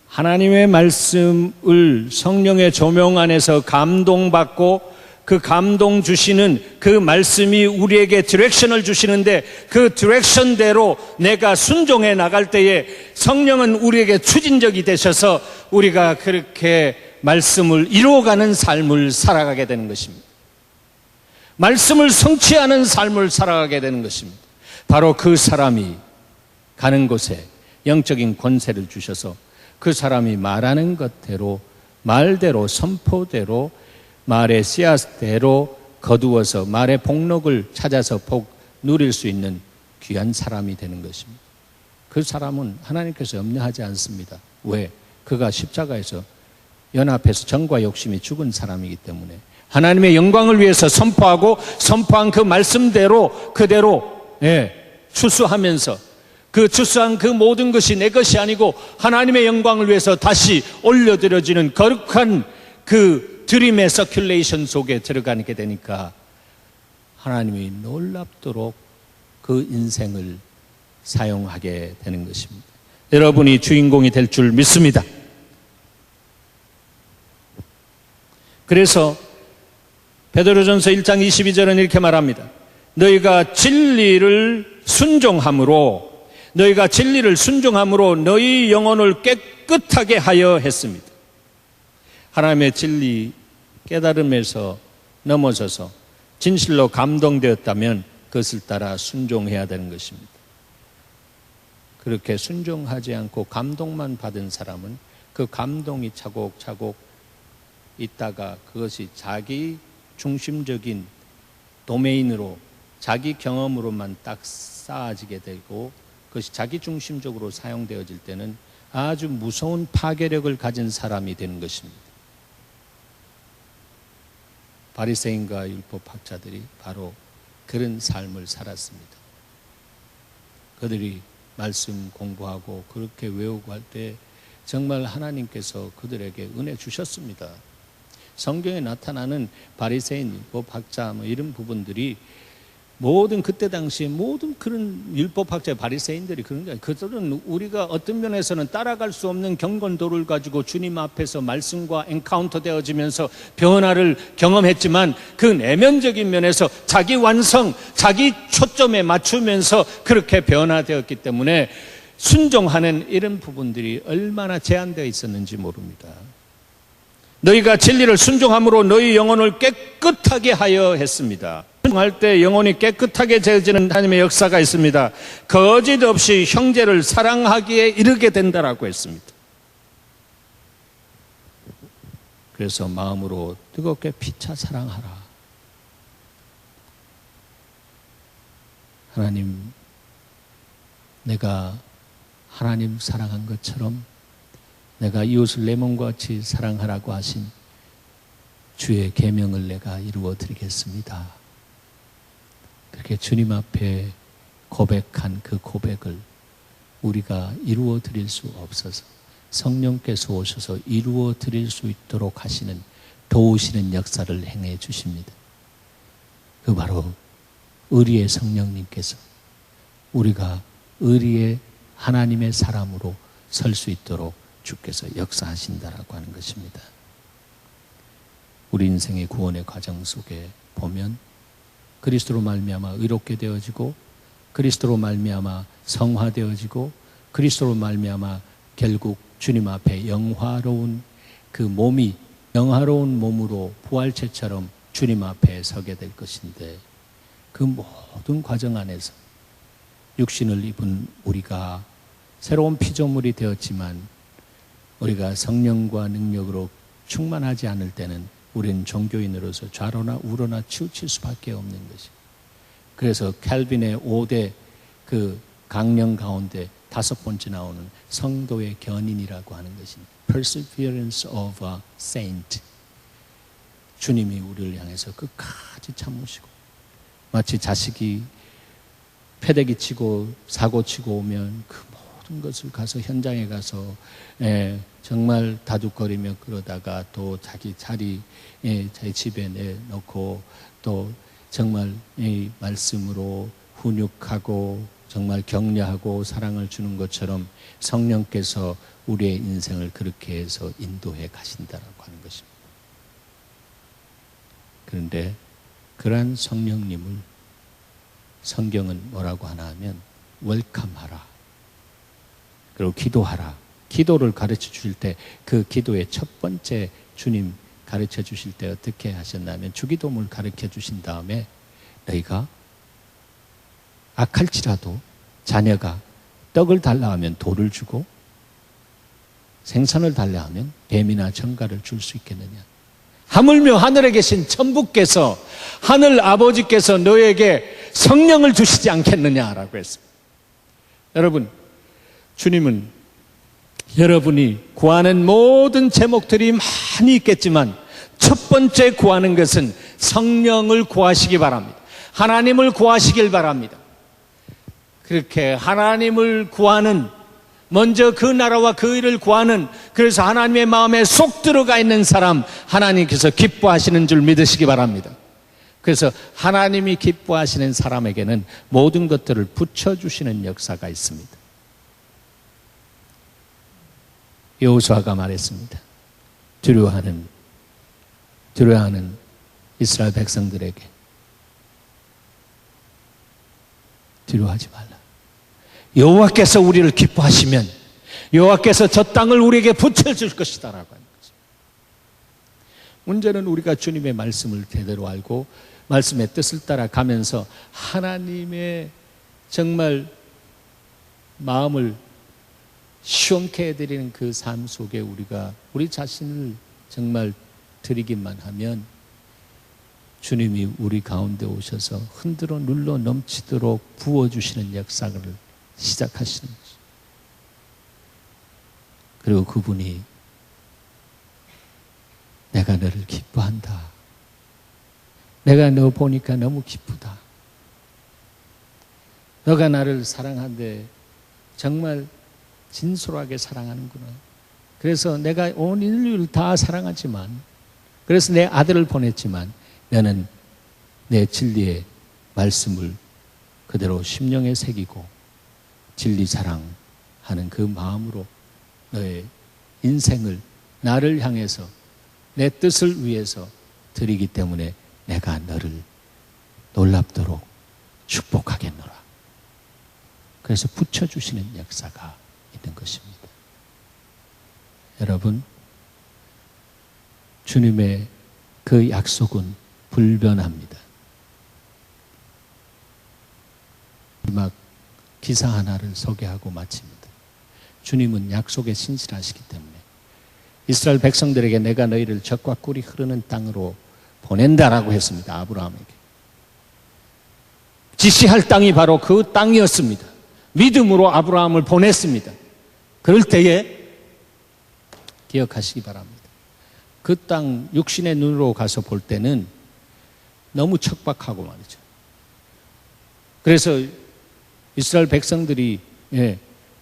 하나님의 말씀을 성령의 조명 안에서 감동받고 그 감동 주시는 그 말씀이 우리에게 디렉션을 주시는데 그 디렉션대로 내가 순종해 나갈 때에 성령은 우리에게 추진적이 되셔서 우리가 그렇게 말씀을 이루어가는 삶을 살아가게 되는 것입니다. 말씀을 성취하는 삶을 살아가게 되는 것입니다. 바로 그 사람이 가는 곳에 영적인 권세를 주셔서 그 사람이 말하는 것대로, 말대로, 선포대로, 말의 씨앗대로 거두어서 말의 복록을 찾아서 누릴 수 있는 귀한 사람이 되는 것입니다. 그 사람은 하나님께서 염려하지 않습니다. 왜? 그가 십자가에서 연합해서 정과 욕심이 죽은 사람이기 때문에 하나님의 영광을 위해서 선포한 그 말씀대로 그대로 추수하면서 그 추수한 그 모든 것이 내 것이 아니고 하나님의 영광을 위해서 다시 올려드려지는 거룩한 그 드림의 서큘레이션 속에 들어가게 되니까 하나님이 놀랍도록 그 인생을 사용하게 되는 것입니다. 여러분이 주인공이 될 줄 믿습니다. 그래서 베드로전서 1장 22절은 이렇게 말합니다. 너희가 진리를 순종함으로 너희 영혼을 깨끗하게 하여 했습니다. 하나님의 진리 깨달음에서 넘어서서 진실로 감동되었다면 그것을 따라 순종해야 되는 것입니다. 그렇게 순종하지 않고 감동만 받은 사람은 그 감동이 차곡차곡 있다가 그것이 자기 중심적인 도메인으로 자기 경험으로만 딱 쌓아지게 되고 그것이 자기 중심적으로 사용되어질 때는 아주 무서운 파괴력을 가진 사람이 되는 것입니다. 바리새인과 율법학자들이 바로 그런 삶을 살았습니다. 그들이 말씀 공부하고 그렇게 외우고 할 때 정말 하나님께서 그들에게 은혜 주셨습니다. 성경에 나타나는 바리새인, 율법학자 이런 부분들이 모든 그때 당시에 모든 그런 율법학자 바리새인들이 그런 거예요. 그들은 우리가 어떤 면에서는 따라갈 수 없는 경건도를 가지고 주님 앞에서 말씀과 엔카운터 되어지면서 변화를 경험했지만 그 내면적인 면에서 자기 완성, 자기 초점에 맞추면서 그렇게 변화되었기 때문에 순종하는 이런 부분들이 얼마나 제한되어 있었는지 모릅니다. 너희가 진리를 순종함으로 너희 영혼을 깨끗하게 하여 했습니다. 순종할 때 영혼이 깨끗하게 되어지는 하나님의 역사가 있습니다. 거짓 없이 형제를 사랑하기에 이르게 된다라고 했습니다. 그래서 마음으로 뜨겁게 피차 사랑하라. 하나님, 내가 하나님 사랑한 것처럼 내가 이웃을 내 몸과 같이 사랑하라고 하신 주의 계명을 내가 이루어 드리겠습니다. 그렇게 주님 앞에 고백한 그 고백을 우리가 이루어 드릴 수 없어서 성령께서 오셔서 이루어 드릴 수 있도록 하시는 도우시는 역사를 행해 주십니다. 그 바로 의리의 성령님께서 우리가 의리의 하나님의 사람으로 설 수 있도록 주께서 역사하신다라고 하는 것입니다. 우리 인생의 구원의 과정 속에 보면 그리스도로 말미암아 의롭게 되어지고 그리스도로 말미암아 성화되어지고 그리스도로 말미암아 결국 주님 앞에 영화로운 그 몸이 영화로운 몸으로 부활체처럼 주님 앞에 서게 될 것인데 그 모든 과정 안에서 육신을 입은 우리가 새로운 피조물이 되었지만 우리가 성령과 능력으로 충만하지 않을 때는 우리는 종교인으로서 좌로나 우로나 치우칠 수밖에 없는 것이. 그래서 캘빈의 5대 그 강령 가운데 5번째 나오는 성도의 견인이라고 하는 것입니다. Perseverance of a saint. 주님이 우리를 향해서 끝까지 참으시고 마치 자식이 패대기 치고 사고 치고 오면 그 모든 것을 가서 현장에 가서 정말 다독거리며 그러다가 또 자기 자리 자기 집에 내놓고 또 정말 이 말씀으로 훈육하고 정말 격려하고 사랑을 주는 것처럼 성령께서 우리의 인생을 그렇게 해서 인도해 가신다라고 하는 것입니다. 그런데 그러한 성령님을 성경은 뭐라고 하나 하면 웰컴하라. 그리고 기도하라. 기도를 가르쳐 주실 때 그 기도의 첫 번째 주님 가르쳐 주실 때 어떻게 하셨냐면 주기도문을 가르쳐 주신 다음에 너희가 악할지라도 자녀가 떡을 달라 하면 돌을 주고 생선을 달라 하면 뱀이나 정갈을 줄 수 있겠느냐? 하물며 하늘에 계신 천부께서, 하늘 아버지께서 너에게 성령을 주시지 않겠느냐라고 했습니다. 여러분, 주님은 여러분이 구하는 모든 제목들이 많이 있겠지만 첫 번째 구하는 것은 성령을 구하시기 바랍니다. 하나님을 구하시길 바랍니다. 그렇게 하나님을 구하는, 먼저 그 나라와 그 일을 구하는, 그래서 하나님의 마음에 쏙 들어가 있는 사람, 하나님께서 기뻐하시는 줄 믿으시기 바랍니다. 그래서 하나님이 기뻐하시는 사람에게는 모든 것들을 붙여주시는 역사가 있습니다. 여호수아가 말했습니다. 두려워하는 이스라엘 백성들에게 두려워하지 말라. 여호와께서 우리를 기뻐하시면 여호와께서 저 땅을 우리에게 붙여줄 것이다라고 하는 거죠. 문제는 우리가 주님의 말씀을 제대로 알고 말씀의 뜻을 따라가면서 하나님의 정말 마음을 시원케 해드리는 그 삶 속에 우리가 우리 자신을 정말 드리기만 하면 주님이 우리 가운데 오셔서 흔들어 눌러 넘치도록 부어주시는 역사를 시작하시는 거죠. 그리고 그분이 내가 너를 기뻐한다. 내가 너 보니까 너무 기쁘다. 너가 나를 사랑한데 정말 진솔하게 사랑하는구나. 그래서 내가 온 인류를 다 사랑하지만, 그래서 내 아들을 보냈지만 너는 내 진리의 말씀을 그대로 심령에 새기고 진리 사랑하는 그 마음으로 너의 인생을 나를 향해서 내 뜻을 위해서 드리기 때문에 내가 너를 놀랍도록 축복하겠노라. 그래서 붙여주시는 역사가 있는 것입니다. 여러분, 주님의 그 약속은 불변합니다. 막 기사 하나를 소개하고 마칩니다. 주님은 약속에 신실하시기 때문에 이스라엘 백성들에게 내가 너희를 젖과 꿀이 흐르는 땅으로 보낸다라고 했습니다. 아브라함에게. 지시할 땅이 바로 그 땅이었습니다. 믿음으로 아브라함을 보냈습니다. 그럴 때에 기억하시기 바랍니다. 그 땅 육신의 눈으로 가서 볼 때는 너무 척박하고 말이죠. 그래서 이스라엘 백성들이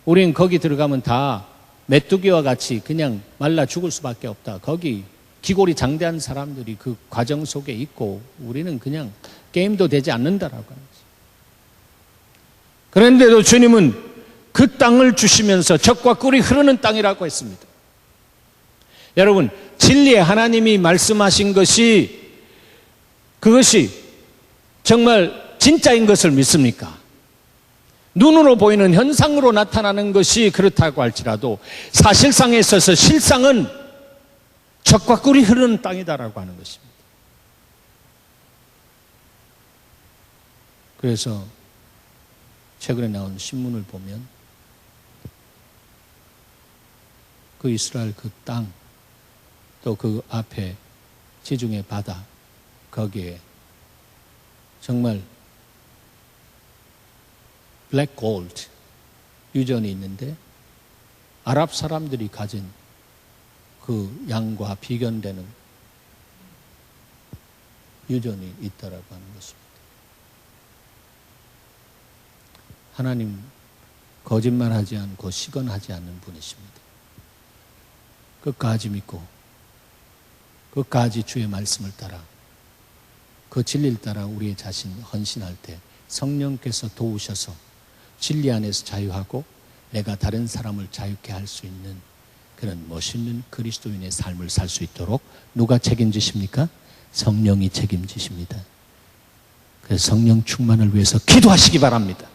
우린 거기 들어가면 다 메뚜기와 같이 그냥 말라 죽을 수밖에 없다. 거기 기골이 장대한 사람들이 그 과정 속에 있고 우리는 그냥 게임도 되지 않는다라고 하는 거죠. 그런데도 주님은 그 땅을 주시면서 젖과 꿀이 흐르는 땅이라고 했습니다. 여러분, 진리의 하나님이 말씀하신 것이 그것이 정말 진짜인 것을 믿습니까? 눈으로 보이는 현상으로 나타나는 것이 그렇다고 할지라도 사실상에 있어서 실상은 젖과 꿀이 흐르는 땅이다라고 하는 것입니다. 그래서 최근에 나온 신문을 보면 그 이스라엘 그 땅, 또 그 앞에 지중해 바다, 거기에 정말 블랙 골드 유전이 있는데 아랍 사람들이 가진 그 양과 비견되는 유전이 있다라고 하는 것입니다. 하나님 거짓말하지 않고 시건하지 않는 분이십니다. 끝까지 믿고 끝까지 주의 말씀을 따라 그 진리를 따라 우리의 자신 헌신할 때 성령께서 도우셔서 진리 안에서 자유하고 내가 다른 사람을 자유케 할 수 있는 그런 멋있는 그리스도인의 삶을 살 수 있도록 누가 책임지십니까? 성령이 책임지십니다. 그래서 성령 충만을 위해서 기도하시기 바랍니다.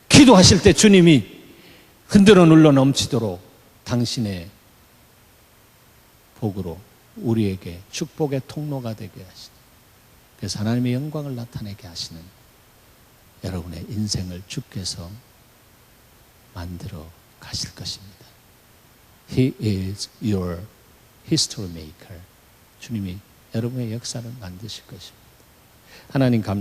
기도하실 때 주님이 흔들어 눌러 넘치도록 당신의 복으로 우리에게 축복의 통로가 되게 하시는, 그래서 하나님의 영광을 나타내게 하시는 여러분의 인생을 주께서 만들어 가실 것입니다. He is your history maker. 주님이 여러분의 역사를 만드실 것입니다. 하나님 감사합니다.